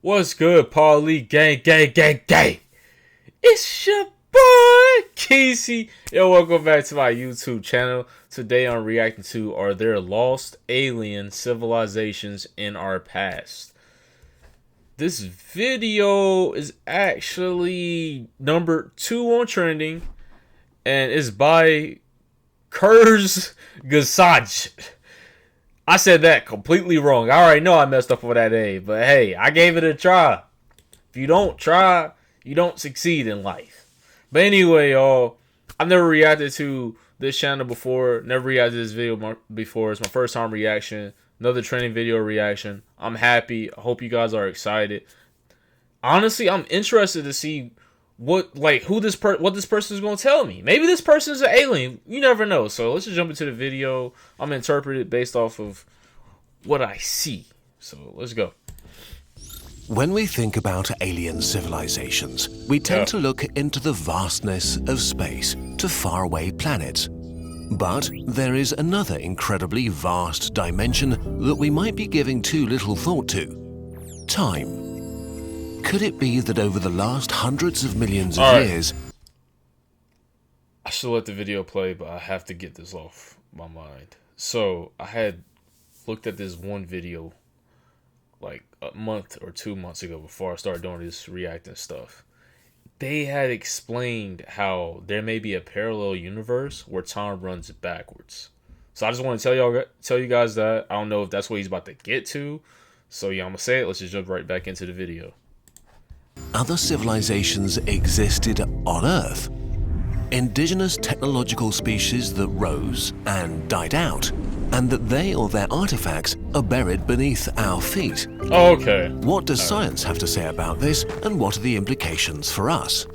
What's good, Paulie? Gang. It's your boy, KeeSeeY. Yo, welcome back to my YouTube channel. Today I'm reacting to Are There Lost Alien Civilizations in Our Past? This video is actually number 2 on trending, and it's by KeeSeeY. I said that completely wrong. I already know I messed up with that A, but hey, I gave it a try. If you don't try, you don't succeed in life. But anyway, y'all, I've never reacted to this channel before. Never reacted to this video before. It's my first time reaction. Another trending video reaction. I'm happy. I hope you guys are excited. Honestly, I'm interested to see what this person is going to tell me. Maybe this person is an alien. You never know. So let's just jump into the video. I'm going to interpret it based off of what I see. So let's go. When we think about alien civilizations, we tend to look into the vastness of space, to faraway planets. But there is another incredibly vast dimension that we might be giving too little thought to: time. Could it be that over the last hundreds of millions of years... I should let the video play, but I have to get this off my mind. So, I had looked at this one video like a month or 2 months ago before I started doing this reacting stuff. They had explained how there may be a parallel universe where time runs backwards. So I just want to tell you guys that. I don't know if that's what he's about to get to. So yeah, I'm going to say it. Let's just jump right back into the video. Other civilizations existed on Earth. Indigenous technological species that rose and died out, and that they or their artifacts are buried beneath our feet. Okay. What does science have to say about this, and what are the implications for us?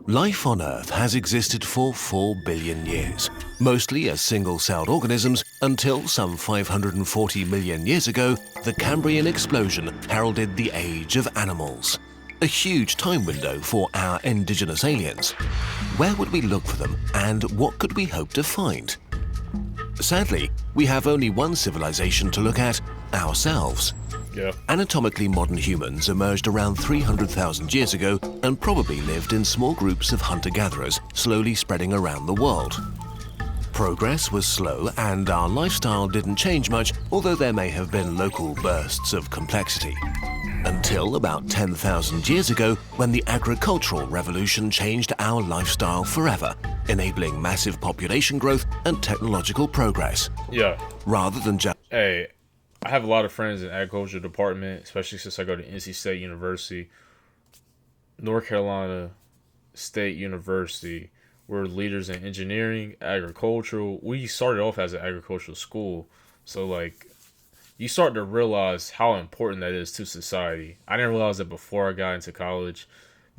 Life on Earth has existed for 4 billion years, mostly as single-celled organisms until some 540 million years ago, the Cambrian explosion heralded the age of animals. A huge time window for our indigenous aliens. Where would we look for them, and what could we hope to find? Sadly, we have only one civilization to look at: ourselves. Anatomically modern humans emerged around 300,000 years ago and probably lived in small groups of hunter-gatherers, slowly spreading around the world. Progress was slow and our lifestyle didn't change much, although there may have been local bursts of complexity. Until about 10,000 years ago, when the agricultural revolution changed our lifestyle forever, enabling massive population growth and technological progress. Rather than just... Hey, I have a lot of friends in the agriculture department, especially since I go to NC State University. North Carolina State University. We're leaders in engineering, agricultural. We started off as an agricultural school. So, like, you start to realize how important that is to society. I didn't realize that before I got into college.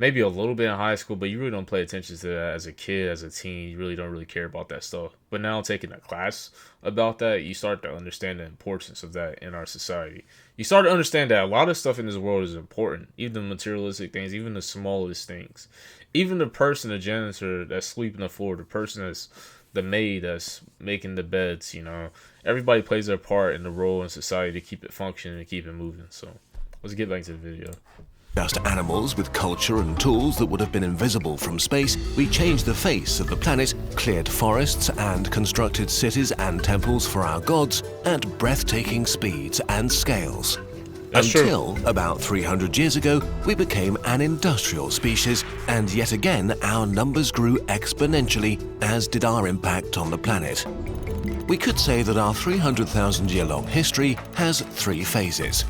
Maybe a little bit in high school, but you really don't pay attention to that as a kid, as a teen. You really don't care about that stuff. But now taking a class about that, you start to understand the importance of that in our society. You start to understand that a lot of stuff in this world is important. Even the materialistic things, even the smallest things. Even the person, the janitor that's sweeping the floor, the person that's the maid that's making the beds, you know. Everybody plays their part in the role in society to keep it functioning and keep it moving. So let's get back to the video. Just animals with culture and tools that would have been invisible from space, we changed the face of the planet, cleared forests and constructed cities and temples for our gods at breathtaking speeds and scales. Until about 300 years ago, we became an industrial species, and yet again our numbers grew exponentially, as did our impact on the planet. We could say that our 300,000-year-long history has 3 phases.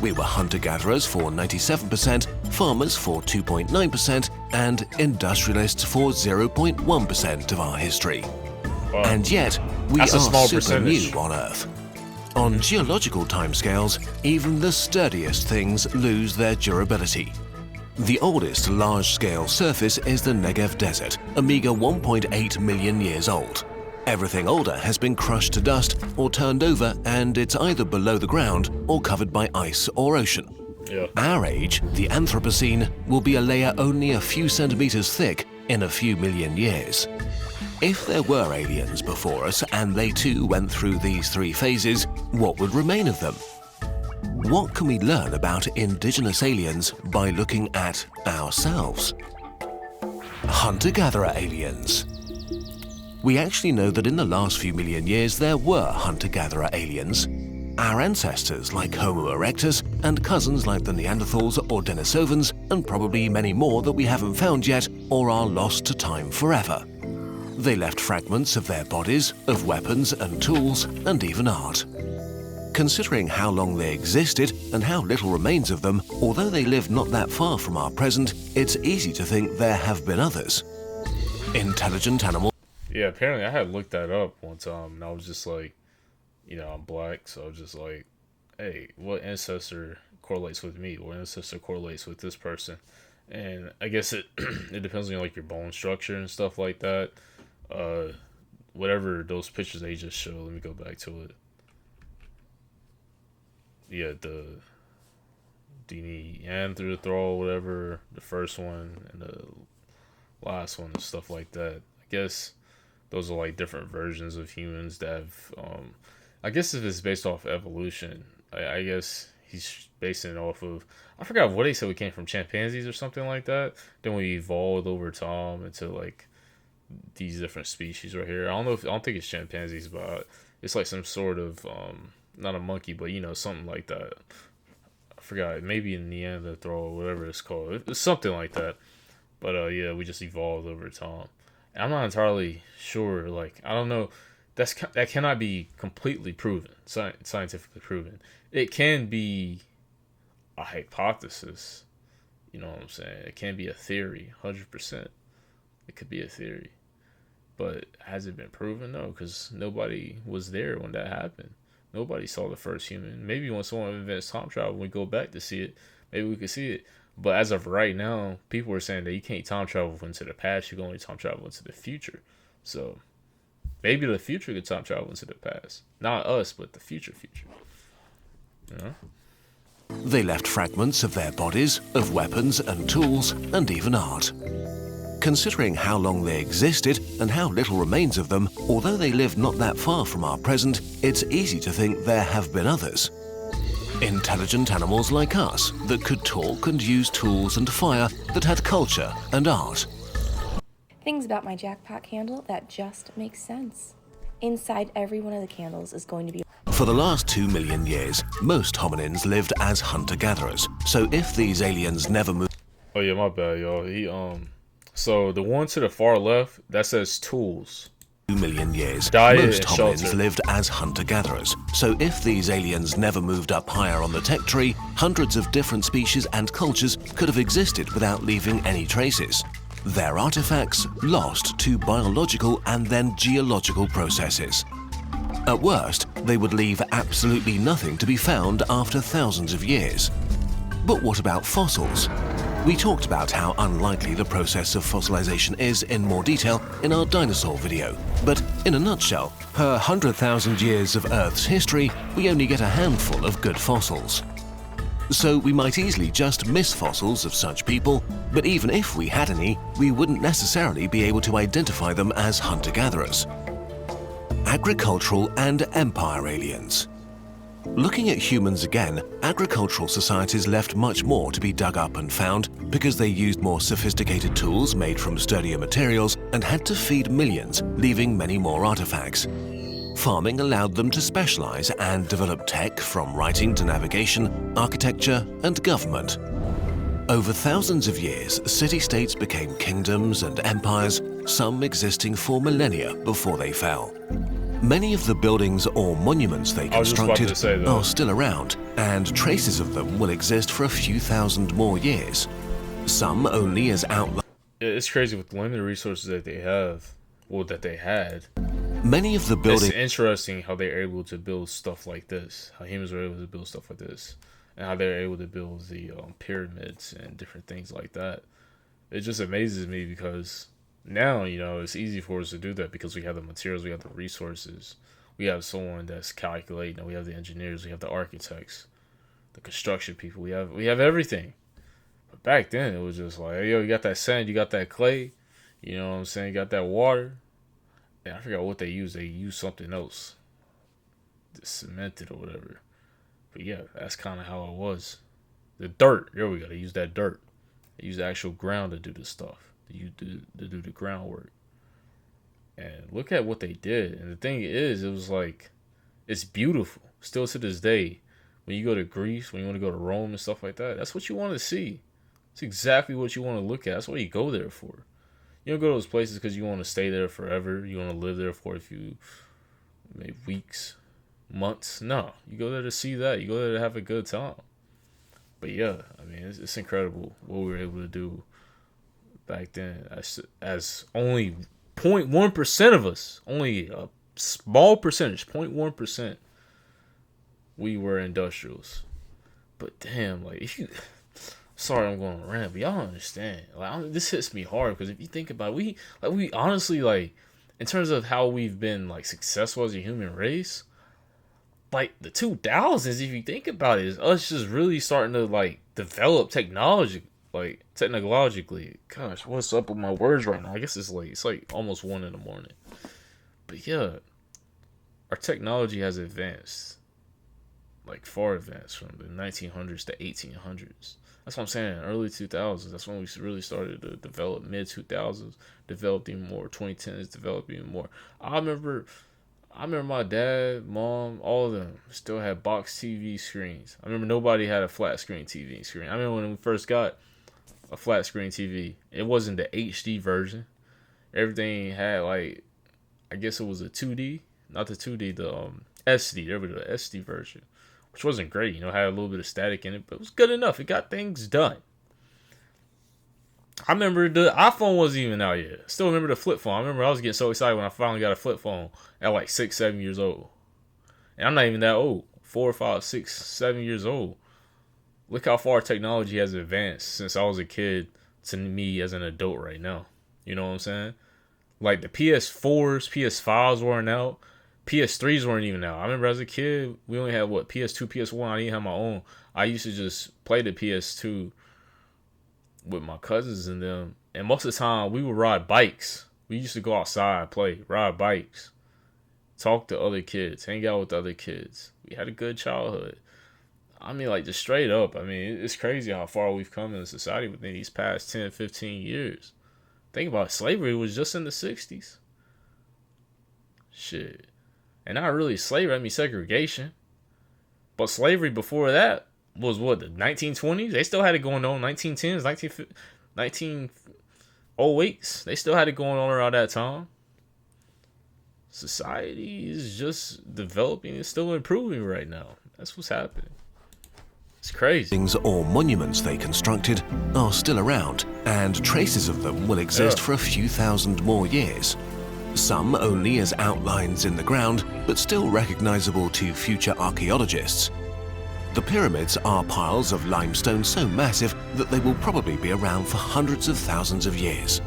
We were hunter-gatherers for 97%, farmers for 2.9%, and industrialists for 0.1% of our history. Wow. And yet, we are super new on Earth. On geological timescales, even the sturdiest things lose their durability. The oldest large-scale surface is the Negev Desert, a meager 1.8 million years old. Everything older has been crushed to dust or turned over, and it's either below the ground or covered by ice or ocean. Our age, the Anthropocene, will be a layer only a few centimeters thick in a few million years. If there were aliens before us and they too went through these three phases, what would remain of them? What can we learn about indigenous aliens by looking at ourselves? Hunter-gatherer aliens. We actually know that in the last few million years there were hunter-gatherer aliens. Our ancestors like Homo erectus and cousins like the Neanderthals or Denisovans, and probably many more that we haven't found yet or are lost to time forever. They left fragments of their bodies, of weapons and tools, and even art. Considering how long they existed and how little remains of them, although they lived not that far from our present, it's easy to think there have been others. Intelligent animals. Yeah, apparently I had looked that up one time, and I was just like, you know, I'm black, so I was just like, hey, what ancestor correlates with me? What ancestor correlates with this person? And I guess it it depends on like your bone structure and stuff like that. Whatever those pictures they just showed, let me go back to it. Yeah, the Neanderthal, whatever, the first one and the last one and stuff like that. I guess those are like different versions of humans that have I guess if it's based off evolution, I guess he's basing it off of, I forgot what they said, we came from chimpanzees or something like that. Then we evolved over time into like these different species right here. I don't think it's chimpanzees, but it's like some sort of not a monkey, but you know, something like that. I forgot, maybe a Neanderthal or whatever it's called. It's something like that. But yeah, we just evolved over time. And I'm not entirely sure. Like, I don't know. That cannot be completely proven, scientifically proven. It can be a hypothesis. You know what I'm saying? It can be a theory, 100%. It could be a theory. But has it been proven? No, because nobody was there when that happened. Nobody saw the first human. Maybe when someone invents time travel, we go back to see it, maybe we could see it. But as of right now, people are saying that you can't time travel into the past. You can only time travel into the future. So maybe the future could time travel into the past. Not us, but the future. You know? They left fragments of their bodies, of weapons and tools, and even art. Considering how long they existed and how little remains of them, although they lived not that far from our present, it's easy to think there have been others. Intelligent animals like us that could talk and use tools and fire, that had culture and art. Things about my jackpot candle that just make sense. Inside every one of the candles is going to be... For the last 2 million years, most hominins lived as hunter-gatherers. So if these aliens never moved... Oh yeah, my bad, y'all. So the one to the far left, that says tools. 2 million years, Diet most and hominins shelter. lived as hunter-gatherers. So if these aliens never moved up higher on the tech tree, hundreds of different species and cultures could have existed without leaving any traces. Their artifacts lost to biological and then geological processes. At worst, they would leave absolutely nothing to be found after thousands of years. But what about fossils? We talked about how unlikely the process of fossilization is in more detail in our dinosaur video, but in a nutshell, per 100,000 years of Earth's history, we only get a handful of good fossils. So we might easily just miss fossils of such people, but even if we had any, we wouldn't necessarily be able to identify them as hunter-gatherers. Agricultural and empire aliens. Looking at humans again, agricultural societies left much more to be dug up and found because they used more sophisticated tools made from sturdier materials and had to feed millions, leaving many more artifacts. Farming allowed them to specialize and develop tech from writing to navigation, architecture, and government. Over thousands of years, city-states became kingdoms and empires, some existing for millennia before they fell. Many of the buildings or monuments they constructed are still around, and traces of them will exist for a few thousand more years. Some only as outline. It's crazy with the limited resources that they have, well, that they had. Many of the buildings. It's interesting how they're able to build stuff like this. How humans were able to build stuff like this, and how they're able to build the pyramids and different things like that. It just amazes me because now, you know, it's easy for us to do that because we have the materials, we have the resources, we have someone that's calculating, we have the engineers, we have the architects, the construction people, we have everything. But back then, it was just like, hey, yo, you got that sand, you got that clay, You know what I'm saying? Got that water. And I forgot what they used. They used something else. Just cemented or whatever. But yeah, that's kind of how it was. The dirt. There we go. They use that dirt. They use the actual ground to do this stuff. To do the groundwork. And look at what they did. And the thing is, it was like, it's beautiful. Still to this day. When you go to Greece, when you want to go to Rome and stuff like that, that's what you want to see. It's exactly what you want to look at. That's what you go there for. You don't go to those places because you want to stay there forever. You want to live there for a few, maybe weeks, months. No, you go there to see that. You go there to have a good time. But yeah, I mean, it's incredible what we were able to do back then. As only 0.1% of us, only a small percentage, 0.1%, we were industrials. But damn, like, if you, sorry, I'm going to rant, but y'all understand. Like, this hits me hard because if you think about it, we honestly, like, in terms of how we've been like successful as a human race, like the 2000s, if you think about it, is us just really starting to like develop technology, like technologically. Gosh, what's up with my words right now? I guess it's late. It's like almost 1 a.m. But yeah, our technology has advanced, like far advanced from the 1900s to 1800s. That's what I'm saying. Early 2000s. That's when we really started to develop. Mid 2000s, developed even more. 2010s, developed even more. I remember my dad, mom, all of them still had box TV screens. I remember nobody had a flat screen TV screen. I remember when we first got a flat screen TV. It wasn't the HD version. Everything had like, I guess it was a 2D, not the 2D, the SD. There was the SD version, which wasn't great. You know, had a little bit of static in it, but it was good enough. It got things done. I remember the iPhone wasn't even out yet. Still remember the flip phone. I remember I was getting so excited when I finally got a flip phone at like 6, 7 years old. And I'm not even that old. 4, 5, 6, 7 years old. Look how far technology has advanced since I was a kid to me as an adult right now. You know what I'm saying? Like the PS4s, PS5s weren't out. PS3s weren't even out. I remember as a kid, we only had what, PS2, PS1. I didn't have my own. I used to just play the PS2 with my cousins and them. And most of the time, we would ride bikes. We used to go outside, play, ride bikes, talk to other kids, hang out with other kids. We had a good childhood. I mean, like, just straight up. I mean, it's crazy how far we've come in society within these past 10, 15 years. Think about it. Slavery was just in the 60s. Shit. And not really slavery, I mean segregation. But slavery before that was what, the 1920s? They still had it going on. 1910s, 1908s. They still had it going on around that time. Society is just developing. It's still improving right now. That's what's happening. It's crazy. Things or monuments they constructed are still around, and traces of them will exist for a few thousand more years. Some only as outlines in the ground, but still recognizable to future archaeologists. The pyramids are piles of limestone so massive that they will probably be around for hundreds of thousands of years.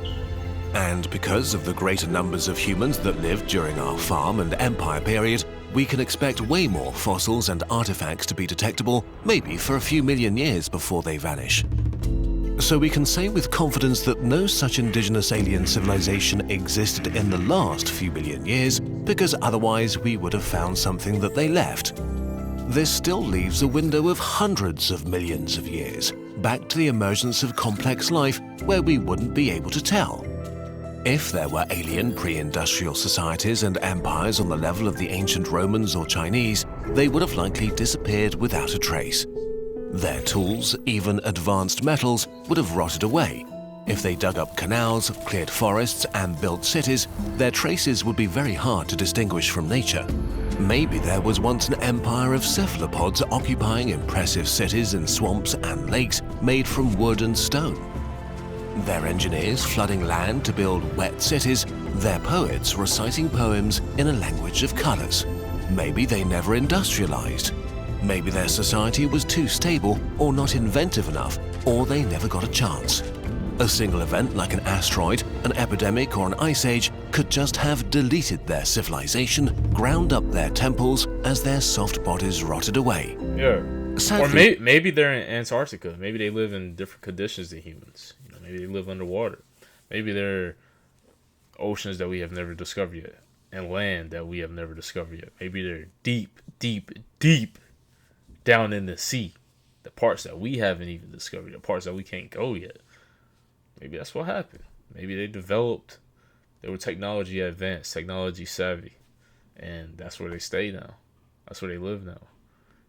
And because of the greater numbers of humans that lived during our farm and empire period, we can expect way more fossils and artifacts to be detectable, maybe for a few million years before they vanish. So we can say with confidence that no such indigenous alien civilization existed in the last few million years, because otherwise we would have found something that they left. This still leaves a window of hundreds of millions of years, back to the emergence of complex life where we wouldn't be able to tell. If there were alien pre-industrial societies and empires on the level of the ancient Romans or Chinese, they would have likely disappeared without a trace. Their tools, even advanced metals, would have rotted away. If they dug up canals, cleared forests, and built cities, their traces would be very hard to distinguish from nature. Maybe there was once an empire of cephalopods occupying impressive cities in swamps and lakes made from wood and stone. Their engineers flooding land to build wet cities, their poets reciting poems in a language of colors. Maybe they never industrialized. Maybe their society was too stable or not inventive enough, or they never got a chance. A single event like an asteroid, an epidemic, or an ice age could just have deleted their civilization, ground up their temples as their soft bodies rotted away. Yeah. Sadly, Or maybe they're in Antarctica. Maybe they live in different conditions than humans. You know, maybe they live underwater. Maybe they're oceans that we have never discovered yet, and land that we have never discovered yet. Maybe they're deep, deep, deep down in the sea. The parts that we haven't even discovered, the parts that we can't go yet. Maybe that's what happened. Maybe they were technology advanced, technology savvy, and that's where they stay now. That's where they live now.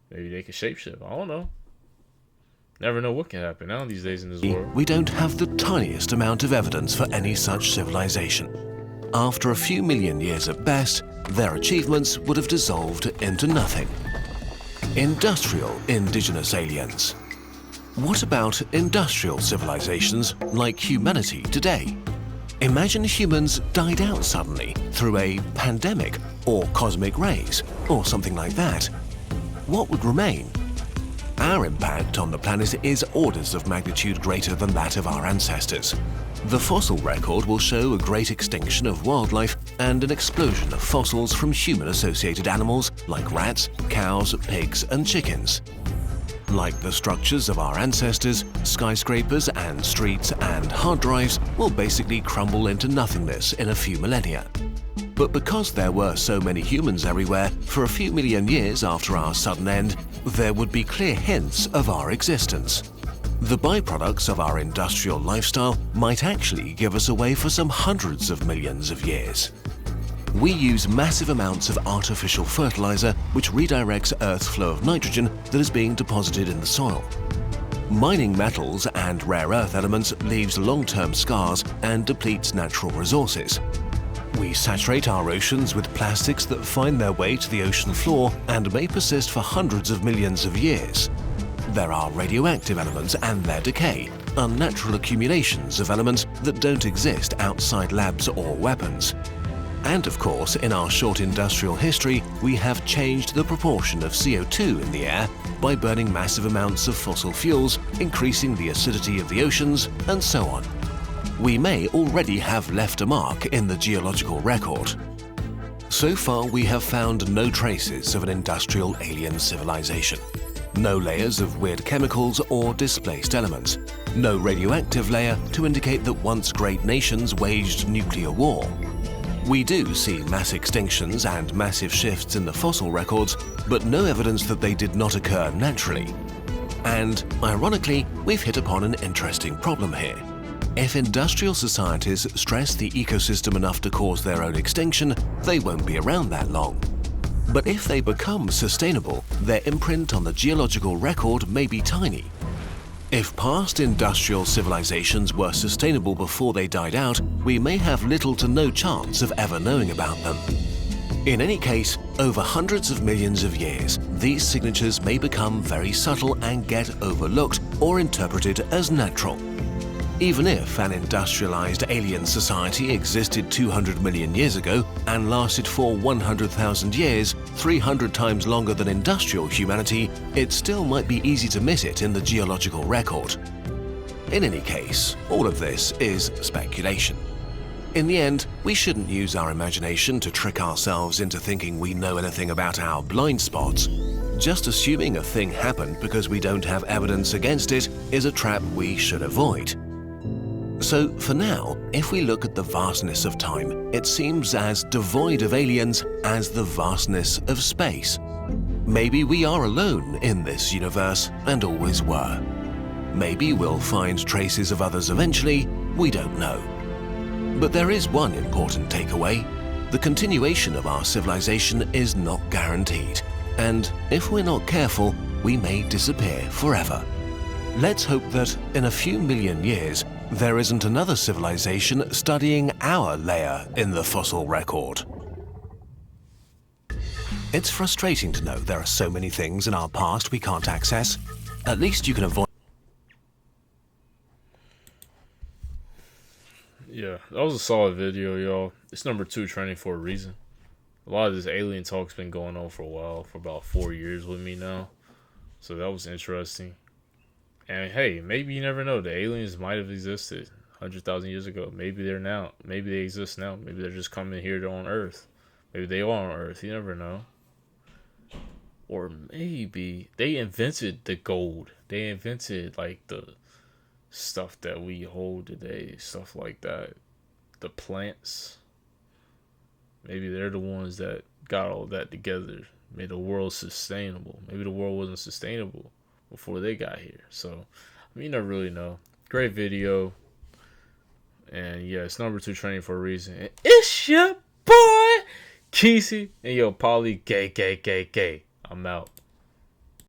Maybe they can shapeshift. I don't know. Never know what can happen now these days in this world. We don't have the tiniest amount of evidence for any such civilization. After a few million years at best, their achievements would have dissolved into nothing. Industrial indigenous aliens. What about industrial civilizations like humanity today? Imagine humans died out suddenly through a pandemic or cosmic rays or something like that. What would remain? Our impact on the planet is orders of magnitude greater than that of our ancestors. The fossil record will show a great extinction of wildlife and an explosion of fossils from human-associated animals like rats, cows, pigs, and chickens. Like the structures of our ancestors, skyscrapers and streets and hard drives will basically crumble into nothingness in a few millennia. But because there were so many humans everywhere, for a few million years after our sudden end, there would be clear hints of our existence. The byproducts of our industrial lifestyle might actually give us away for some hundreds of millions of years. We use massive amounts of artificial fertilizer which redirects Earth's flow of nitrogen that is being deposited in the soil. Mining metals and rare earth elements leaves long-term scars and depletes natural resources. We saturate our oceans with plastics that find their way to the ocean floor and may persist for hundreds of millions of years. There are radioactive elements and their decay, unnatural accumulations of elements that don't exist outside labs or weapons. And of course, in our short industrial history, we have changed the proportion of CO2 in the air by burning massive amounts of fossil fuels, increasing the acidity of the oceans, and so on. We may already have left a mark in the geological record. So far, we have found no traces of an industrial alien civilization. No layers of weird chemicals or displaced elements. No radioactive layer to indicate that once great nations waged nuclear war. We do see mass extinctions and massive shifts in the fossil records, but no evidence that they did not occur naturally. And, ironically, we've hit upon an interesting problem here. If industrial societies stress the ecosystem enough to cause their own extinction, they won't be around that long. But if they become sustainable, their imprint on the geological record may be tiny. If past industrial civilizations were sustainable before they died out, we may have little to no chance of ever knowing about them. In any case, over hundreds of millions of years, these signatures may become very subtle and get overlooked or interpreted as natural. Even if an industrialized alien society existed 200 million years ago and lasted for 100,000 years, 300 times longer than industrial humanity, it still might be easy to miss it in the geological record. In any case, all of this is speculation. In the end, we shouldn't use our imagination to trick ourselves into thinking we know anything about our blind spots. Just assuming a thing happened because we don't have evidence against it is a trap we should avoid. So, for now, if we look at the vastness of time, it seems as devoid of aliens as the vastness of space. Maybe we are alone in this universe and always were. Maybe we'll find traces of others eventually, we don't know. But there is one important takeaway. The continuation of our civilization is not guaranteed, and if we're not careful, we may disappear forever. Let's hope that in a few million years, there isn't another civilization studying our layer in the fossil record. It's frustrating to know there are so many things in our past we can't access. At least you can avoid. Yeah, that was a solid video, y'all. It's #2 trending for a reason. A lot of this alien talk's been going on for a while, for about 4 years with me now. So that was interesting. And hey, maybe you never know. The aliens might have existed 100,000 years ago. Maybe they're now. Maybe they exist now. Maybe they're just coming here on Earth. Maybe they are on Earth. You never know. Or maybe they invented the gold. They invented like the stuff that we hold today. Stuff like that. the plants. Maybe they're the ones that got all that together, made the world sustainable. Maybe the world wasn't sustainable before they got here. So, I mean, you never really know. Great video. And yeah, it's number 2 trending for a reason. And it's your boy, KeeSeeY. And yo, Polly, gay. I'm out.